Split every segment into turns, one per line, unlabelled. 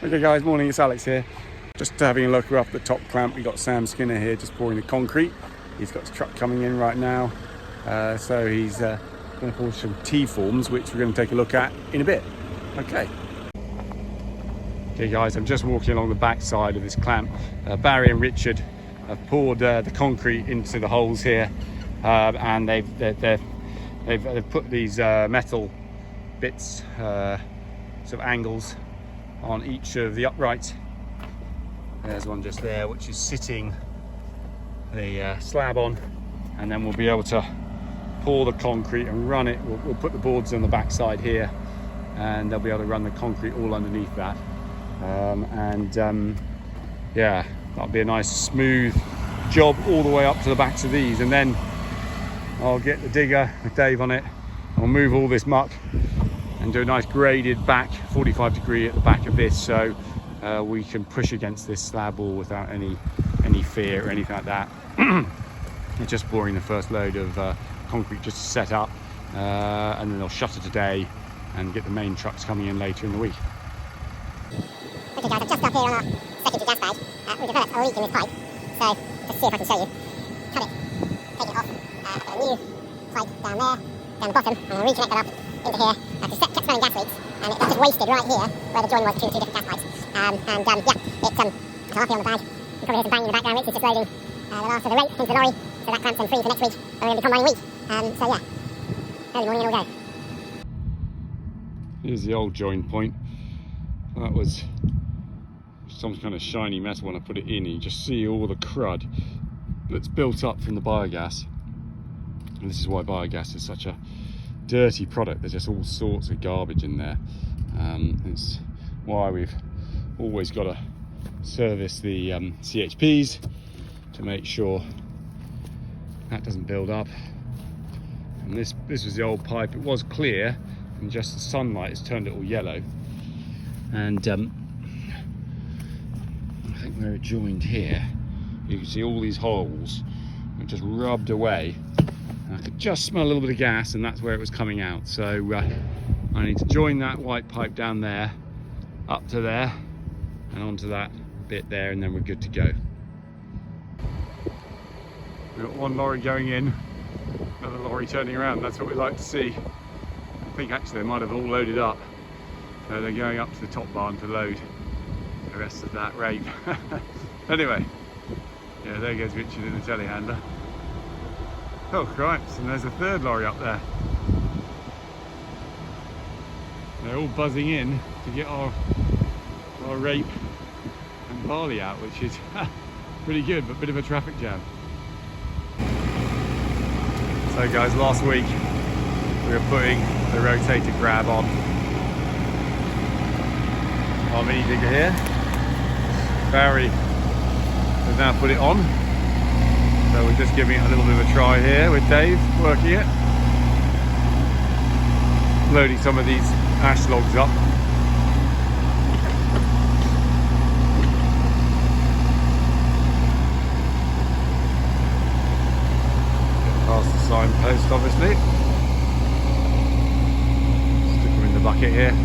Okay guys, morning, it's Alex here. Just having a look, we're up the top clamp. We've got Sam Skinner here just pouring the concrete. He's got his truck coming in right now. So he's going to pour some T-forms, which we're going to take a look at in a bit. Okay. Okay guys, I'm just walking along the back side of this clamp. Barry and Richard have poured the concrete into the holes here, and they've put these metal bits, sort of angles, on each of the uprights. There's one just there which is sitting the slab on, and then we'll be able to pour the concrete and run it. We'll put the boards on the back side here, and they'll be able to run the concrete all underneath that. Yeah, that'll be a nice smooth job all the way up to the backs of these, and then I'll get the digger with Dave on it. I'll move all this muck and do a nice graded back, 45 degree at the back of this, so we can push against this slab wall without any fear or anything like that. It's just pouring the first load of concrete just to set up, and then they'll shutter today and get the main trucks coming in later in the week.
Okay guys, I'm just up here on our secondary gas bag. We've developed a leak in this pipe, so just see if I can show you. Cut it, take it off, put a new pipe down there, down the bottom, and I'll reconnect that up into here. It's kept smelling gas leaks, and it's just wasted right here where the join was between two different gas pipes. Yeah, it's an RP on the bag. You probably hear some banging in the background. Rich is just loading the last of the rake into the lorry, so that clamp's then free for next week, and we're going to become running week. So yeah, early morning and all go.
Here's the old join point. That was some kind of shiny metal when I put it in. You just see all the crud that's built up from the biogas, and this is why biogas is such a dirty product. There's just all sorts of garbage in there. It's why we've always got to service the CHPs to make sure that doesn't build up. And this was the old pipe. It was clear, and just the sunlight has turned it all yellow. And I think where it joined here, you can see all these holes that just rubbed away. I could just smell a little bit of gas, and that's where it was coming out. So I need to join that white pipe down there, up to there, and onto that bit there, and then we're good to go. We've got one lorry going in, another lorry turning around. That's what we like to see. I think actually they might have all loaded up. So they're going up to the top barn to load the rest of that rape. Anyway, yeah, there goes Richard in the telehandler. Oh Christ, and there's a third lorry up there. They're all buzzing in to get our rape and barley out, which is pretty good, but a bit of a traffic jam. So guys, last week we were putting the rotator grab on our mini digger here. Barry has now put it on, so we're just giving it a little bit of a try here with Dave working it, loading some of these ash logs up. Get past the signpost, obviously. Stick them in the bucket here.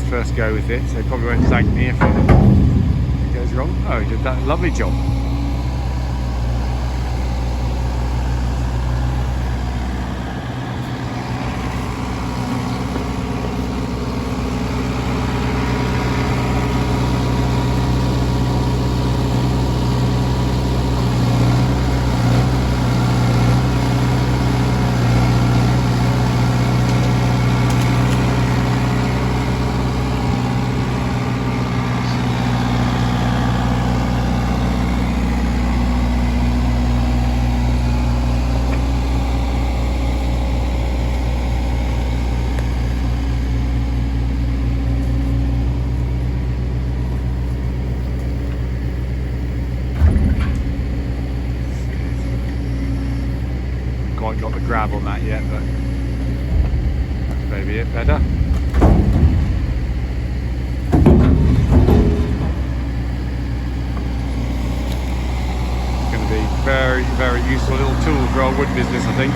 First go with it, so he probably won't thank me if it goes wrong. Oh, he did that lovely job. Quite got the grab on that yet, but that's maybe it better. It's going to be very, very useful little tool for our wood business, I think.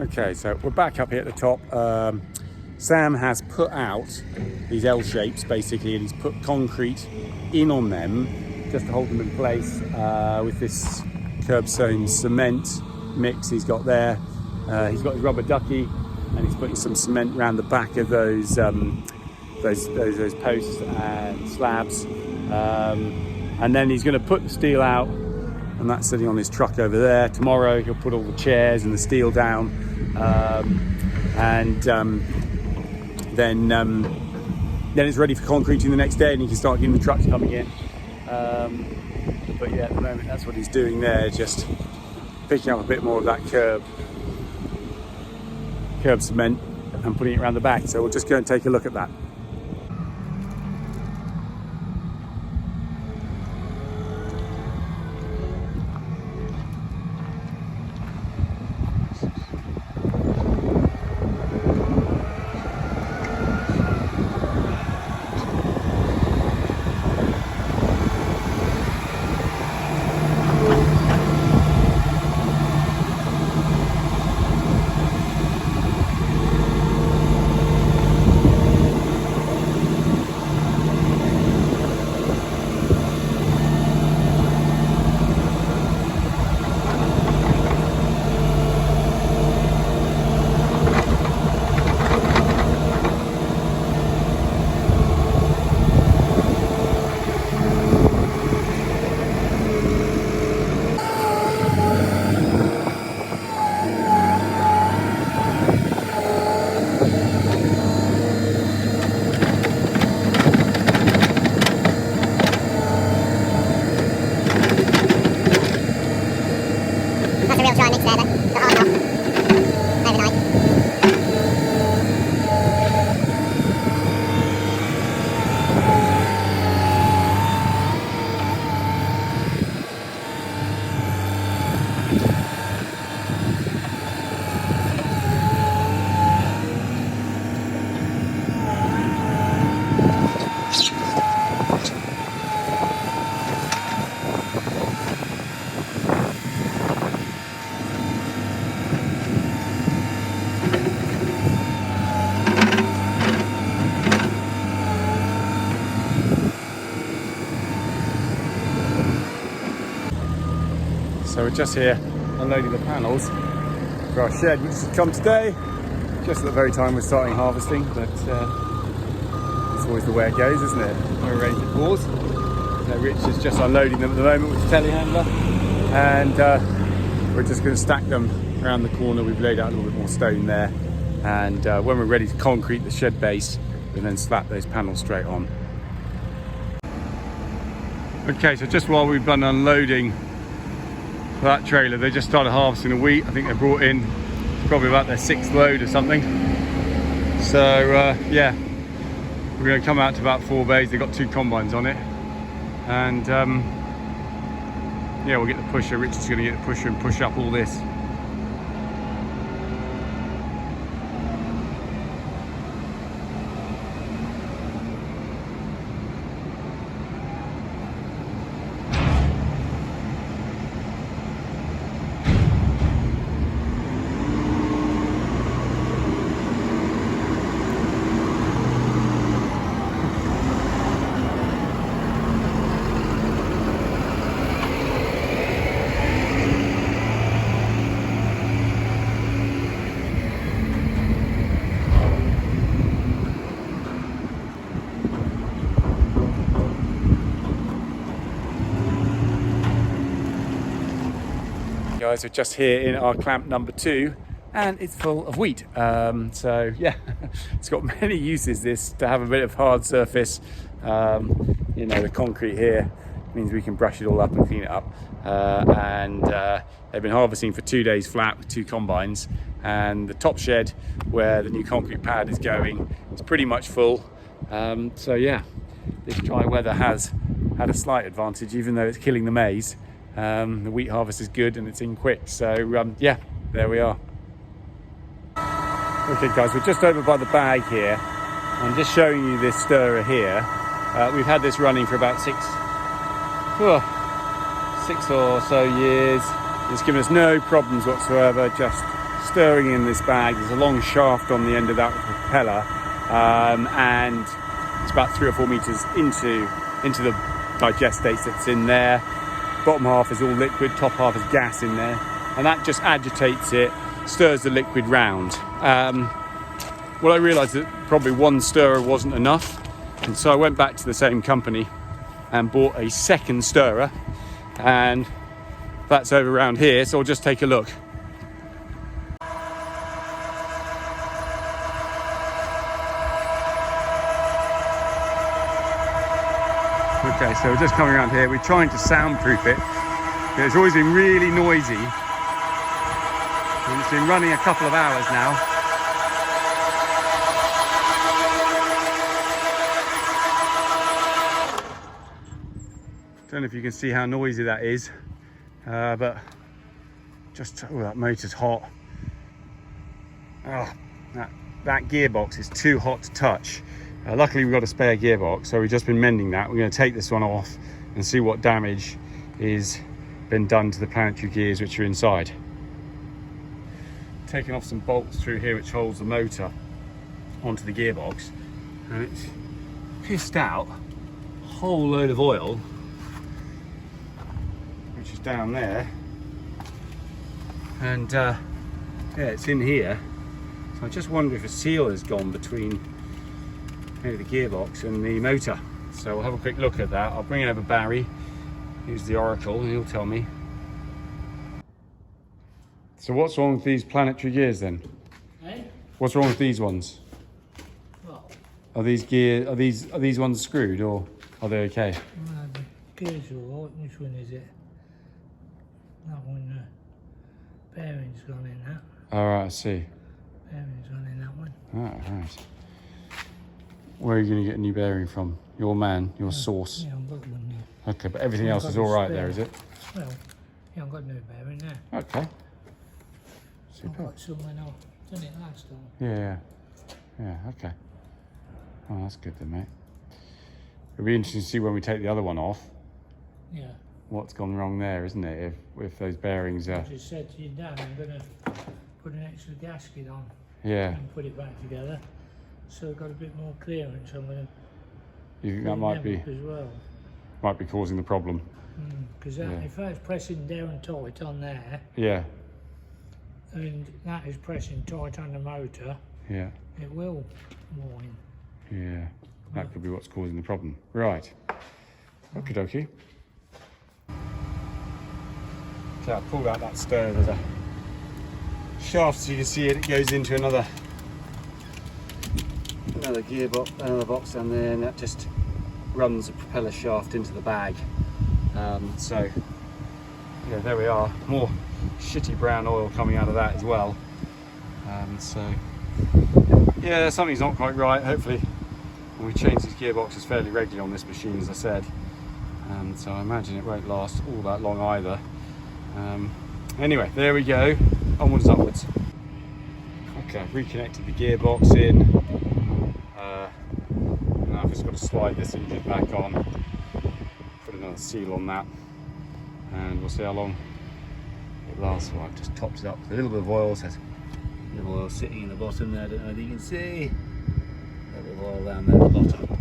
Okay, so we're back up here at the top. Sam has put out these L shapes basically, and he's put concrete in on them just to hold them in place with this curb sewn cement mix he's got there. He's got his rubber ducky, and he's putting some cement around the back of those posts and slabs, and then he's going to put the steel out, and that's sitting on his truck over there. Tomorrow he'll put all the chairs and the steel down, then it's ready for concreting the next day, and he can start getting the trucks coming in. But yeah, at the moment that's what he's doing there, just picking up a bit more of that curb cement and putting it around the back. So we'll just go and take a look at that. So we're just here unloading the panels for our shed, which has come today, just at the very time we're starting harvesting, but it's always the way it goes, isn't it? We're ready to pause. So Rich is just unloading them at the moment with the telehandler, and we're just going to stack them around the corner. We've laid out a little bit more stone there, and when we're ready to concrete the shed base, we'll then slap those panels straight on. Okay, so just while we've been unloading that trailer, they just started harvesting the wheat. I think they brought in probably about their 6th load or something. So yeah, we're going to come out to about 4 bays. They've got 2 combines on it, and yeah, we'll get the pusher. Rich is going to get the pusher and push up all this. Guys, we're just here in our clamp number 2, and it's full of wheat. So yeah, it's got many uses, this, to have a bit of hard surface. You know, the concrete here means we can brush it all up and clean it up. They've been harvesting for 2 days flat with 2 combines, and the top shed where the new concrete pad is going is pretty much full. So yeah, this dry weather has had a slight advantage, even though it's killing the maize. The wheat harvest is good and it's in quick, so yeah, there we are. Okay guys, we're just over by the bag here. I'm just showing you this stirrer here. We've had this running for about 6 or so years. It's given us no problems whatsoever, just stirring in this bag. There's a long shaft on the end of that propeller, and it's about 3 or 4 meters into the digestate that's in there. Bottom half is all liquid, top half is gas in there, and that just agitates it, stirs the liquid round. Well, I realised that probably one stirrer wasn't enough, and so I went back to the same company and bought a second stirrer, and that's over around here, so I'll just take a look. Okay, so we're just coming around here. We're trying to soundproof it. It's always been really noisy. And it's been running a couple of hours now. Don't know if you can see how noisy that is, but just, oh, that motor's hot. Oh, that gearbox is too hot to touch. Luckily we've got a spare gearbox, so we've just been mending that. We're going to take this one off and see what damage is been done to the planetary gears which are inside. Taking off some bolts through here which holds the motor onto the gearbox, and it's pissed out a whole load of oil which is down there, and yeah, it's in here. So I just wonder if a seal has gone between maybe the gearbox and the motor. So we'll have a quick look at that. I'll bring in over Barry, who's the oracle, and he'll tell me. So what's wrong with these planetary gears then?
Eh?
What's wrong with these ones?
Well,
Are these ones screwed, or are they okay?
the gears are all right. Which one is it? That one, bearing's gone in that.
Alright, I see.
Bearing's gone in that one.
Right. Where are you going to get a new bearing from? Your man, your source?
Yeah, I've got one there.
Okay, but everything else is
got a
alright
spare.
there, is it?
Well, yeah, I've got no bearing there.
Okay.
I've
Super.
got someone else. Done it last time.
Yeah, okay. Oh, that's good then, mate. It'll be interesting to see when we take the other one off
Yeah.
what's gone wrong there, isn't it? If those bearings
I
are...
just said to your dad, I'm going to put an extra gasket on
Yeah.
and put it back together. So I've got a bit more clearance. I'm going to
You think that might be
as well.
causing the problem?
Because
Yeah.
if I was pressing down tight on there,
Yeah,
and that is pressing tight on the motor,
yeah,
it will whine.
yeah. That could be what's causing the problem. Right. Okie dokie. Okay, I'll pull out that stirrer. There's a shaft, so you can see it. It goes into another gearbox, another box down there, and that just runs a propeller shaft into the bag. So yeah, there we are. More shitty brown oil coming out of that as well. So yeah, something's not quite right. Hopefully, and we change these gearboxes fairly regularly on this machine, as I said. So I imagine it won't last all that long either. Anyway, there we go. Onwards, upwards. Okay, I've reconnected the gearbox in. Now I've just got to slide this engine back on, put another seal on that, and we'll see how long it lasts. So I've just topped it up with a little bit of oil. So there's a little oil sitting in the bottom there. I don't know if you can see. A little bit of oil down there at the bottom.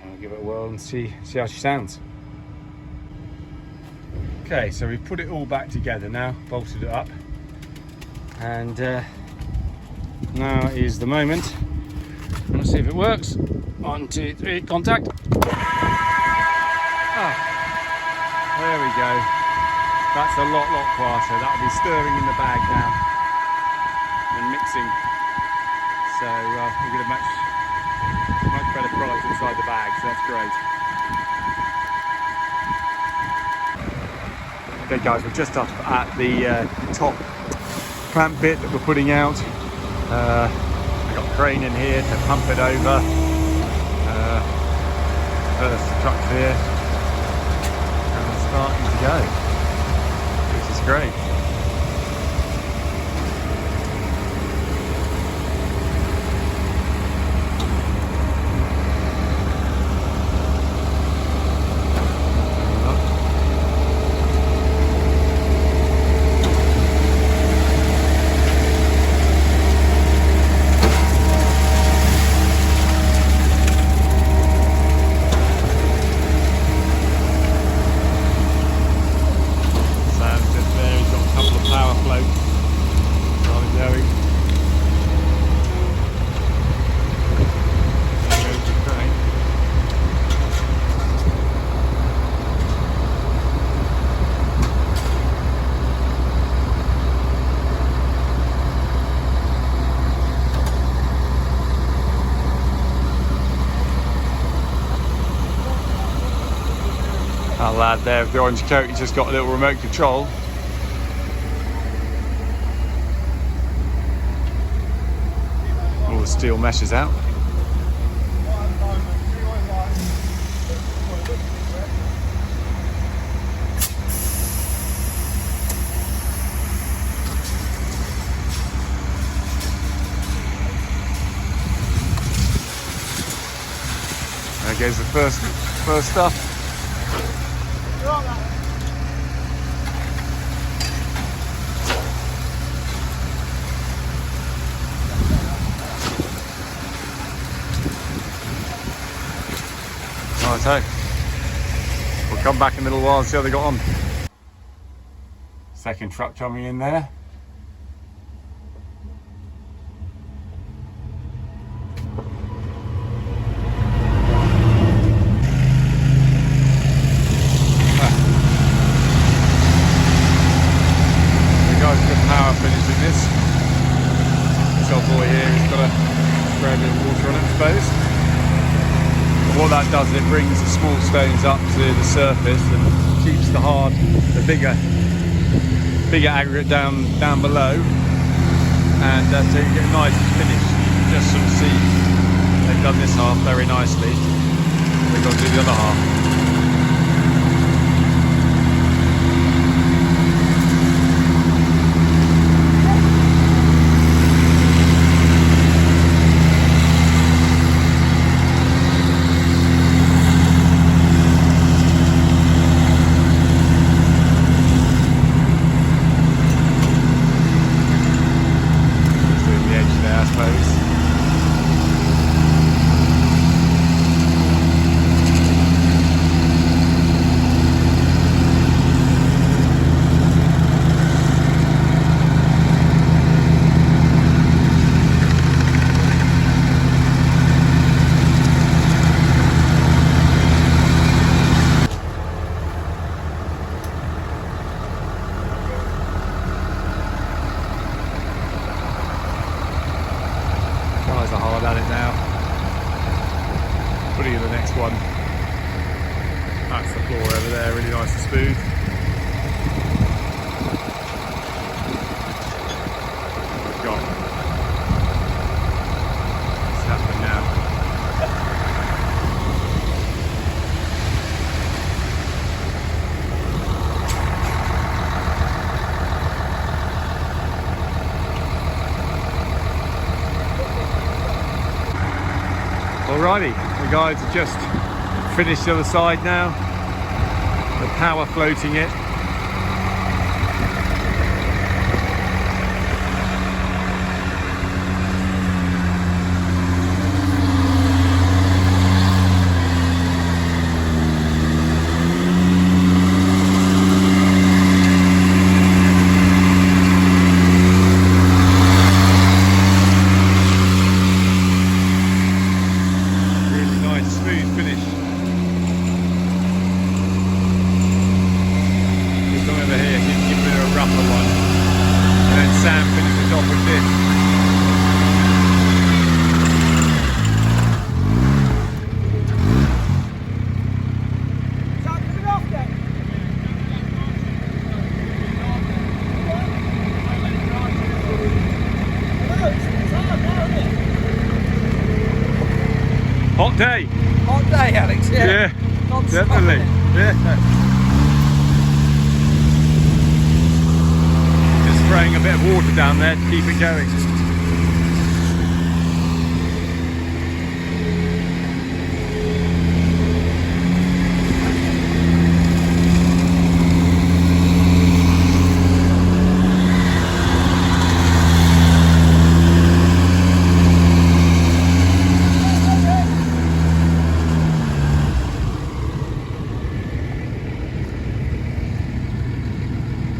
And I'll give it a whirl and see how she sounds. Okay, so we've put it all back together now, bolted it up, and now is the moment. Let's see if it works. 1, 2, 3, contact. Ah, there we go. That's a lot quieter. That'll be stirring in the bag now and mixing. So we get a much better product inside the bag. So that's great. Okay, guys, we're just up at the top clamp bit that we're putting out. We've got a crane in here to pump it over. First truck clear, and we're starting to go, which is great. Our lad there with the orange coat, he's just got a little remote control. All the steel meshes out. There goes the first stuff. Righto. We'll come back in a little while and see how they got on. Second truck coming in there. Power finishing this. This old boy here has got a spray bit of water on it, I suppose. But what that does, it brings the small stones up to the surface and keeps the bigger aggregate down below, and so you get a nice finish. You can just sort of see they've done this half very nicely. They've got to do the other half. Guys are hard at it now. Putting in the next one. That's the floor over there, really nice and smooth. Got it's happening now. Alrighty, the guys have just finished the other side now. The power floating it. Hot day.
Hot day, Alex. Yeah.
Definitely. Yeah. Just spraying a bit of water down there to keep it going.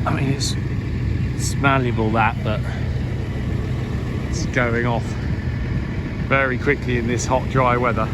I mean, it's malleable that, but it's going off very quickly in this hot, dry weather.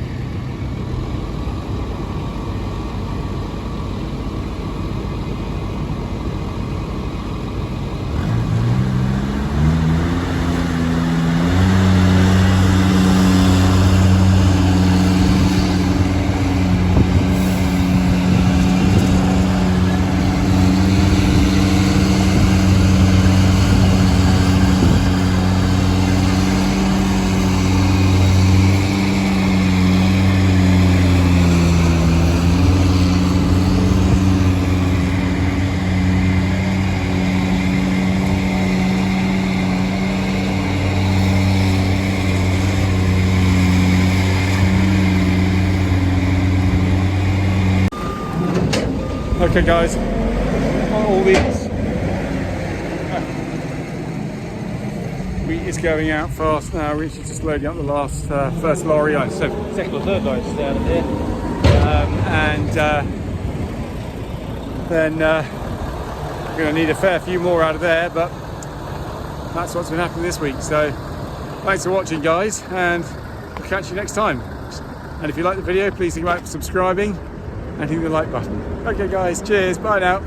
Okay guys, all these wheat is going out fast now. Rich is just loading up the last first lorry, so second or third lorry is down here, and then we're going to need a fair few more out of there, but that's what's been happening this week. So thanks for watching guys, and we'll catch you next time. And if you like the video, please think about subscribing and hitting the like button. Okay guys, cheers, bye now.